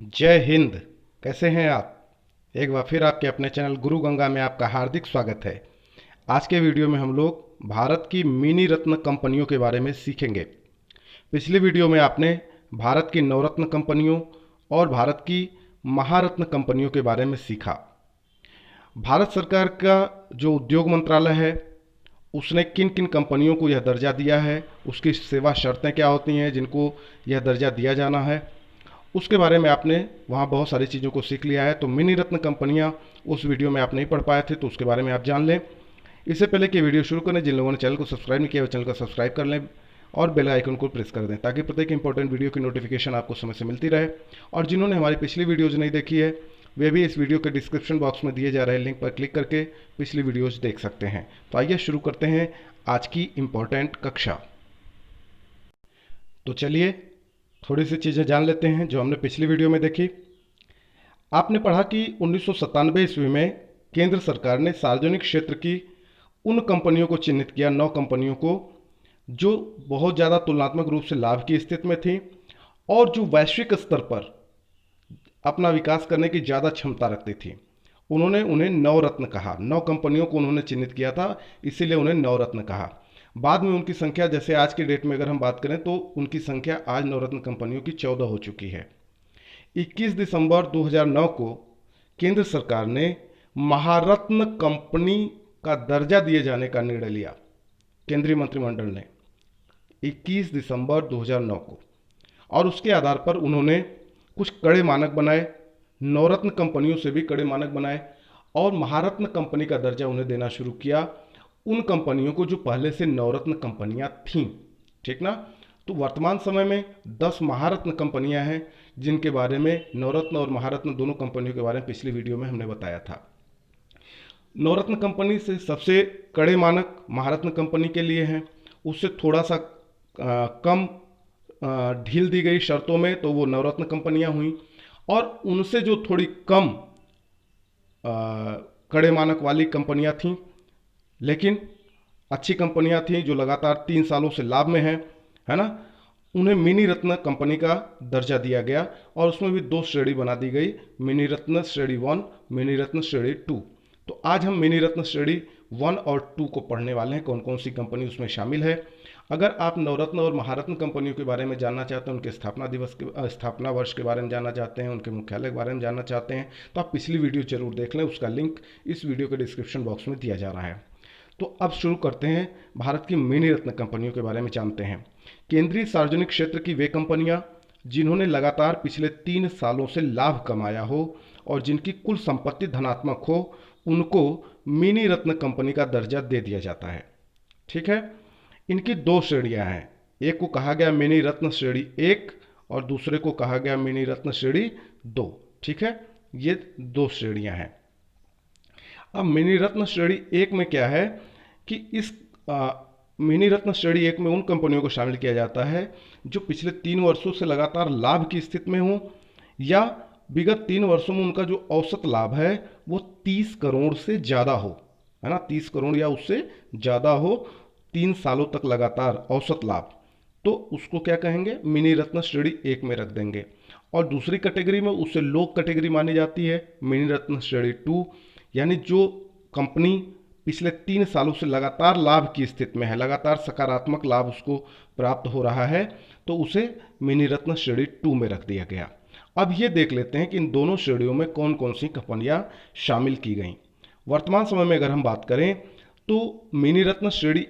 जय हिंद। कैसे हैं आप? एक बार फिर आपके अपने चैनल गुरु गंगा में आपका हार्दिक स्वागत है। आज के वीडियो में हम लोग भारत की मिनी रत्न कंपनियों के बारे में सीखेंगे। पिछले वीडियो में आपने भारत की नवरत्न कंपनियों और भारत की महारत्न कंपनियों के बारे में सीखा। भारत सरकार का जो उद्योग मंत्रालय है उसने किन किन कंपनियों को यह दर्जा दिया है, उसकी सेवा शर्तें क्या होती हैं जिनको यह दर्जा दिया जाना है, उसके बारे में आपने वहाँ बहुत सारी चीज़ों को सीख लिया है। तो मिनी रत्न कंपनियाँ उस वीडियो में आप नहीं पढ़ पाए थे तो उसके बारे में आप जान लें। इससे पहले कि वीडियो शुरू करें, जिन लोगों ने चैनल को सब्सक्राइब नहीं किया वो चैनल को सब्सक्राइब कर लें और बेल आइकन को प्रेस कर दें ताकि प्रत्येक इंपॉर्टेंट वीडियो की नोटिफिकेशन आपको समय से मिलती रहे। और जिन्होंने हमारी पिछली वीडियोज़ नहीं देखी है वे भी इस वीडियो के डिस्क्रिप्शन बॉक्स में दिए जा रहे लिंक पर क्लिक करके पिछली वीडियोज़ देख सकते हैं। तो आइए शुरू करते हैं आज की इम्पोर्टेंट कक्षा। तो चलिए थोड़ी सी चीज़ें जान लेते हैं जो हमने पिछली वीडियो में देखी। आपने पढ़ा कि 1997 ईस्वी में केंद्र सरकार ने सार्वजनिक क्षेत्र की उन कंपनियों को चिन्हित किया, 9 कंपनियों को, जो बहुत ज़्यादा तुलनात्मक रूप से लाभ की स्थिति में थी और जो वैश्विक स्तर पर अपना विकास करने की ज़्यादा क्षमता रखती थी। उन्होंने उन्हें नवरत्न कहा। 9 कंपनियों को उन्होंने चिन्हित किया था, इसीलिए उन्हें नवरत्न कहा। बाद में उनकी संख्या, जैसे आज की डेट में अगर हम बात करें तो उनकी संख्या आज नवरत्न कंपनियों की 14 हो चुकी है। 21 दिसंबर 2009 को केंद्र सरकार ने महारत्न कंपनी का दर्जा दिए जाने का निर्णय लिया, केंद्रीय मंत्रिमंडल ने 21 दिसंबर 2009 को। और उसके आधार पर उन्होंने कुछ कड़े मानक बनाए, नवरत्न कंपनियों से भी कड़े मानक बनाए और महारत्न कंपनी का दर्जा उन्हें देना शुरू किया उन कंपनियों को जो पहले से नवरत्न कंपनियां थीं। ठीक ना? तो वर्तमान समय में 10 महारत्न कंपनियां हैं जिनके बारे में, नवरत्न और महारत्न दोनों कंपनियों के बारे में पिछली वीडियो में हमने बताया था। नवरत्न कंपनी से सबसे कड़े मानक महारत्न कंपनी के लिए हैं, उससे थोड़ा सा कम ढील दी गई शर्तों में तो वो नवरत्न कंपनियां हुई। और उनसे जो थोड़ी कम कड़े मानक वाली कंपनियां थीं लेकिन अच्छी कंपनियां थीं जो लगातार 3 सालों से लाभ में हैं, है ना, उन्हें मिनी रत्न कंपनी का दर्जा दिया गया और उसमें भी 2 श्रेणी बना दी गई, मिनी रत्न श्रेणी 1, मिनी रत्न श्रेणी 2। तो आज हम मिनी रत्न श्रेणी 1 और 2 को पढ़ने वाले हैं, कौन कौन सी कंपनी उसमें शामिल है। अगर आप नवरत्न और महारत्न कंपनियों के बारे में जानना चाहते हैं, उनके स्थापना वर्ष के बारे में जानना चाहते हैं, उनके मुख्यालय के बारे में जानना चाहते हैं, तो आप पिछली वीडियो जरूर देख लें, उसका लिंक इस वीडियो के डिस्क्रिप्शन बॉक्स में दिया जा रहा है। तो अब शुरू करते हैं, भारत की मिनी रत्न कंपनियों के बारे में जानते हैं। केंद्रीय सार्वजनिक क्षेत्र की वे कंपनियां जिन्होंने लगातार पिछले 3 सालों से लाभ कमाया हो और जिनकी कुल संपत्ति धनात्मक हो, उनको मिनी रत्न कंपनी का दर्जा दे दिया जाता है। ठीक है? इनकी 2 श्रेणियां हैं, एक को कहा गया मिनी रत्न श्रेणी 1 और दूसरे को कहा गया मिनी रत्न श्रेणी 2। ठीक है? ये 2 श्रेणियां हैं। अब मिनी रत्न श्रेणी 1 में क्या है कि इस मिनी रत्न श्रेणी 1 में उन कंपनियों को शामिल किया जाता है जो पिछले 3 वर्षों से लगातार लाभ की स्थिति में हो या विगत 3 वर्षों में उनका जो औसत लाभ है वो 30 करोड़ से ज़्यादा हो, है ना, 30 करोड़ या उससे ज़्यादा हो, 3 सालों तक लगातार औसत लाभ, तो उसको क्या कहेंगे, मिनी रत्न श्रेणी 1 में रख देंगे। और दूसरी कैटेगरी में उससे लो कैटेगरी मानी जाती है मिनी रत्न श्रेणी 2, यानी जो कंपनी पिछले 3 सालों से लगातार लाभ की स्थिति में है, लगातार सकारात्मक लाभ उसको प्राप्त हो रहा है, तो उसे मिनी रत्न श्रेणी 2 में रख दिया गया। अब ये देख लेते हैं कि इन दोनों श्रेणियों में कौन कौन सी कंपनियां शामिल की गई। वर्तमान समय में अगर हम बात करें तो मिनी रत्न श्रेणी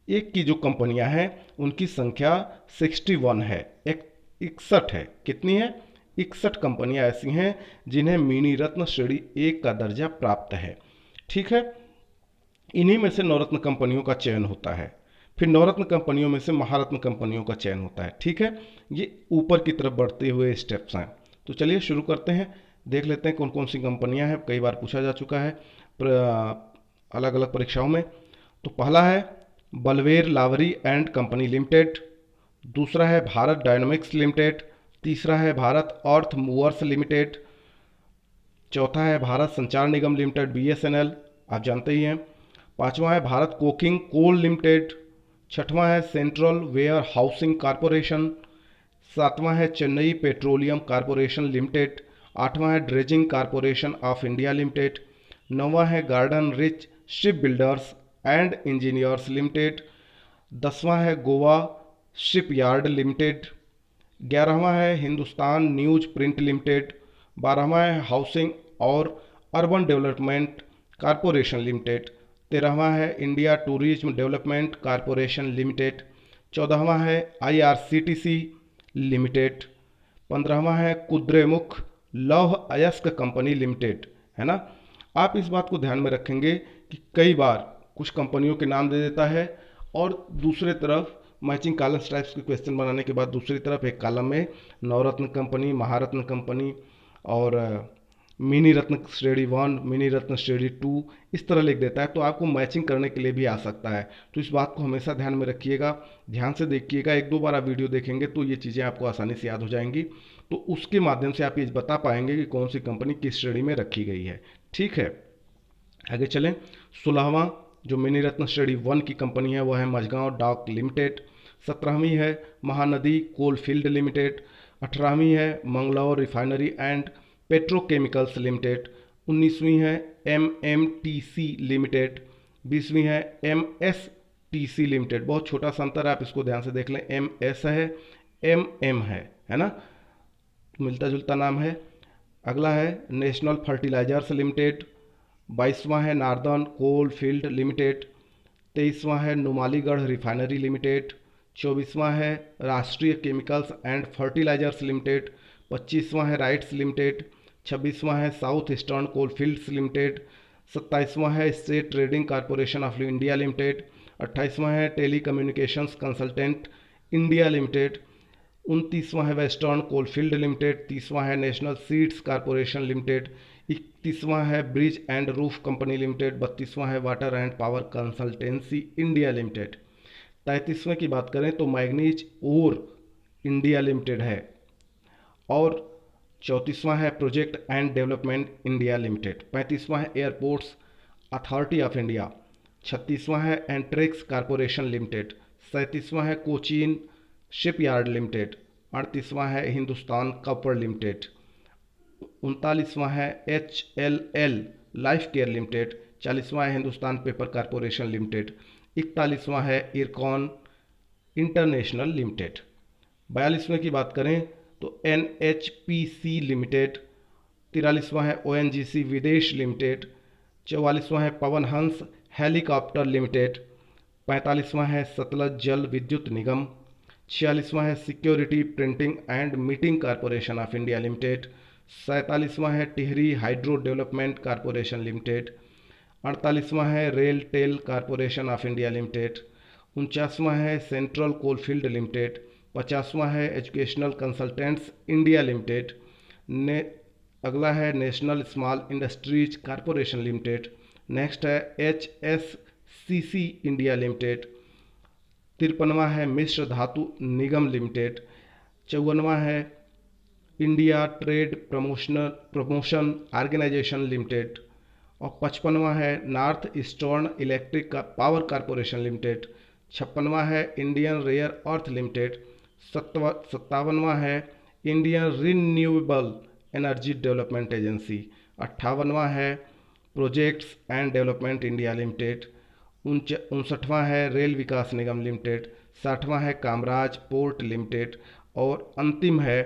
1 की जो कंपनियां हैं उनकी संख्या 61 है, 61 है। कितनी है? 61 कंपनियां ऐसी हैं जिन्हें मिनी रत्न श्रेणी 1 का दर्जा प्राप्त है। ठीक है? इन्हीं में से नवरत्न कंपनियों का चयन होता है, फिर नवरत्न कंपनियों में से महारत्न कंपनियों का चयन होता है। ठीक है? ये ऊपर की तरफ बढ़ते हुए स्टेप्स हैं। तो चलिए शुरू करते हैं, देख लेते हैं कौन कौन सी कंपनियां हैं। कई बार पूछा जा चुका है अलग अलग परीक्षाओं में। तो पहला है बलवेर लावरी एंड कंपनी लिमिटेड, दूसरा है भारत डायनामिक्स लिमिटेड, तीसरा है भारत अर्थ मूवर्स लिमिटेड, चौथा है भारत संचार निगम लिमिटेड BSNL, आप जानते ही हैं, पांचवा है भारत कोकिंग कोल लिमिटेड, छठवां है सेंट्रल वेयर हाउसिंग कॉरपोरेशन, सातवां है चेन्नई पेट्रोलियम कॉरपोरेशन लिमिटेड। आठवां है dredging corporation of India limited. नौवां है garden reach shipbuilders and engineers limited. 10वां है गोवा शिप यार्ड लिमिटेड। 11वां है हिंदुस्तान न्यूज प्रिंट लिमिटेड। 12वां है हाउसिंग और अर्बन डेवलपमेंट कॉरपोरेशन लिमिटेड। 13वां है India tourism development corporation limited. 14वां है IRCTC लिमिटेड। 15वां है कुद्रेमुख लौह अयस्क कंपनी लिमिटेड, है ना। आप इस बात को ध्यान में रखेंगे कि कई बार कुछ कंपनियों के नाम दे देता है और दूसरे तरफ मैचिंग कॉलम्स टाइप्स के क्वेश्चन बनाने के बाद दूसरी तरफ एक कॉलम में नवरत्न कंपनी, महारत्न कंपनी और मिनी रत्न श्रेणी 1, मिनी रत्न श्रेणी 2 इस तरह लिख देता है। तो आपको मैचिंग करने के लिए भी आ सकता है। तो इस बात को हमेशा ध्यान में रखिएगा, ध्यान से देखिएगा। एक दो बार आप वीडियो देखेंगे तो ये चीज़ें आपको आसानी से याद हो जाएंगी। तो उसके माध्यम से आप ये बता पाएंगे कि कौन सी कंपनी किस श्रेणी में रखी गई है। ठीक है, आगे चलें। 16वां जो मिनी रत्न श्रेणी 1 की कंपनी है वह है मझगांव डॉक लिमिटेड। 17वीं है महानदी कोलफील्ड लिमिटेड। 18वीं है Mangalore refinery and petrochemicals limited. 19वीं है MMTC लिमिटेड। 20वीं है MSTC लिमिटेड। बहुत छोटा सा अंतर है, आप इसको ध्यान से देख लें। MS है, MM है ना, मिलता जुलता नाम है। अगला है नेशनल फर्टिलाइजर्स लिमिटेड। 22वां है नार्दर्न कोल फील्ड लिमिटेड। 23वां है नुमालीगढ़ रिफाइनरी लिमिटेड। 24वां है Rashtriya chemicals and fertilisers limited. 25वां है राइट्स लिमिटेड। 26वां है साउथ ईस्टर्न कोलफील्ड्स लिमिटेड। 27वां है state trading corporation of India limited. 28वां है telecommunications consultant India limited. 29वां है वेस्टर्न कोलफील्ड लिमिटेड। 30वां है नेशनल सीड्स कॉरपोरेशन लिमिटेड। 31वां है bridge and roof company limited. 32वां है water and power consultancy India limited. 33वें की बात करें तो मैग्नीज ओर इंडिया लिमिटेड है। और 34वां है project and development India limited. 35वां है एयरपोर्ट्स अथॉरिटी ऑफ इंडिया। 36वां है एंट्रेक्स कॉरपोरेशन लिमिटेड। 37वां है कोचीन शिपयार्ड लिमिटेड। 38वां है हिंदुस्तान कॉपर लिमिटेड। 39वां है HLL लाइफ केयर लिमिटेड। 40वां है हिंदुस्तान पेपर कॉरपोरेशन लिमिटेड। 41वां है इरकॉन इंटरनेशनल लिमिटेड। 42वें की बात करें तो NHPC लिमिटेड। 43वां है ONGC विदेश लिमिटेड। 44वां है पवन हंस हेलीकॉप्टर लिमिटेड। 45वां है सतलज जल विद्युत निगम। 46वां है security printing and minting corporation of India limited. 47वां है Tehri hydro development corporation limited. 48वां है RailTel corporation of India limited. 49वां है सेंट्रल कोलफील्ड लिमिटेड। 50वां है एजुकेशनल कंसल्टेंट्स इंडिया लिमिटेड। अगला है national small industries corporation limited. Next है HSCC इंडिया लिमिटेड। 53वां है मिश्र धातु निगम लिमिटेड। 54वां है India trade promotion organisation limited. और 55वां है north eastern electric power corporation limited. 56वां है इंडियन रेयर अर्थ लिमिटेड। 57वां है Indian renewable energy development agency. 58वां है projects and development India limited. 59वां है रेल विकास निगम लिमिटेड। 60वां है कामराज पोर्ट लिमिटेड। और अंतिम है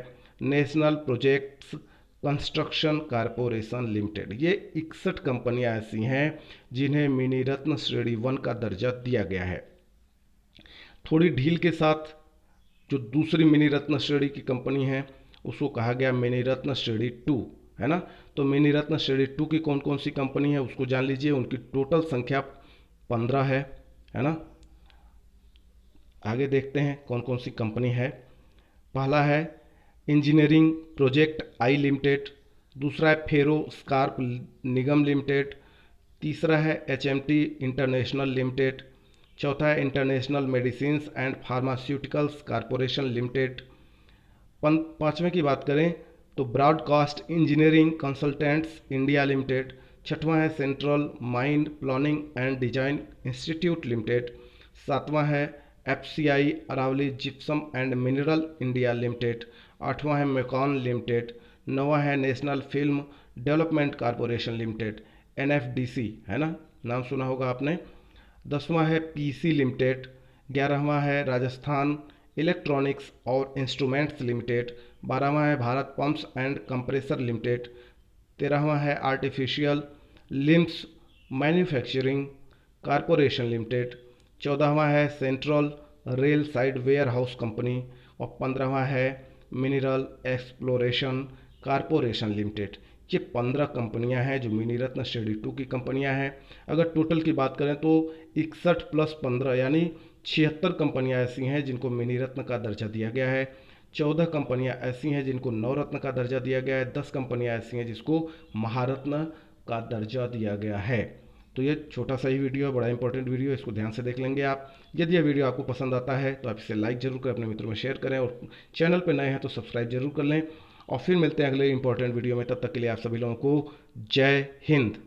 national projects construction corporation limited. ये 61 कंपनियां ऐसी हैं जिन्हें मिनी रत्न श्रेणी 1 का दर्जा दिया गया है। थोड़ी ढील के साथ जो दूसरी मिनी रत्न श्रेणी की कंपनी है उसको कहा गया मिनी रत्न श्रेणी 2, है ना। तो मिनी रत्न श्रेणी 2 की कौन कौन सी कंपनी है उसको जान लीजिए। उनकी टोटल संख्या 15 है ना। आगे देखते हैं कौन कौन सी कंपनी है। पहला है इंजीनियरिंग प्रोजेक्ट आई लिमिटेड। दूसरा है फेरो स्कार्प निगम लिमिटेड। तीसरा है HMT इंटरनेशनल लिमिटेड। चौथा है international medicines and pharmaceuticals corporation limited. पाँचवें की बात करें तो broadcast engineering consultants India limited. छठवां है central mind planning and design institute limited. सातवां है FCI Aravali gypsum and mineral India limited, 8वां है मेकॉन लिमिटेड, 9वां है national film development corporation limited, NFDC है ना, नाम सुना होगा आपने। 10वां है PC लिमिटेड, 11वां है राजस्थान इलेक्ट्रॉनिक्स और इंस्ट्रूमेंट्स लिमिटेड, 12वां है Bharat pumps and compressor limited, 13वां है artificial limbs manufacturing corporation limited, 14वां है central railside warehouse company और 15वां है मिनरल एक्सप्लोरेशन कॉरपोरेशन लिमिटेड। ये 15 कंपनियां हैं जो मिनी रत्न श्रेणी 2 की कंपनियां हैं। अगर टोटल की बात करें तो 61 प्लस 15 यानी 76 कंपनियां ऐसी हैं जिनको मिनी रत्न का दर्जा दिया गया है। 14 कंपनियां ऐसी हैं जिनको नवरत्न का दर्जा दिया गया है। 10 कंपनियां ऐसी हैं जिसको महारत्न का दर्जा दिया गया है। तो ये छोटा सा ही वीडियो है, बड़ा इंपॉर्टेंट वीडियो है, इसको ध्यान से देख लेंगे आप। यदि यह वीडियो आपको पसंद आता है तो आप इसे लाइक जरूर करें, अपने मित्रों में शेयर करें और चैनल पर नए हैं तो सब्सक्राइब जरूर कर लें। और फिर मिलते हैं अगले इंपॉर्टेंट वीडियो में, तब तक के लिए आप सभी लोगों को जय हिंद।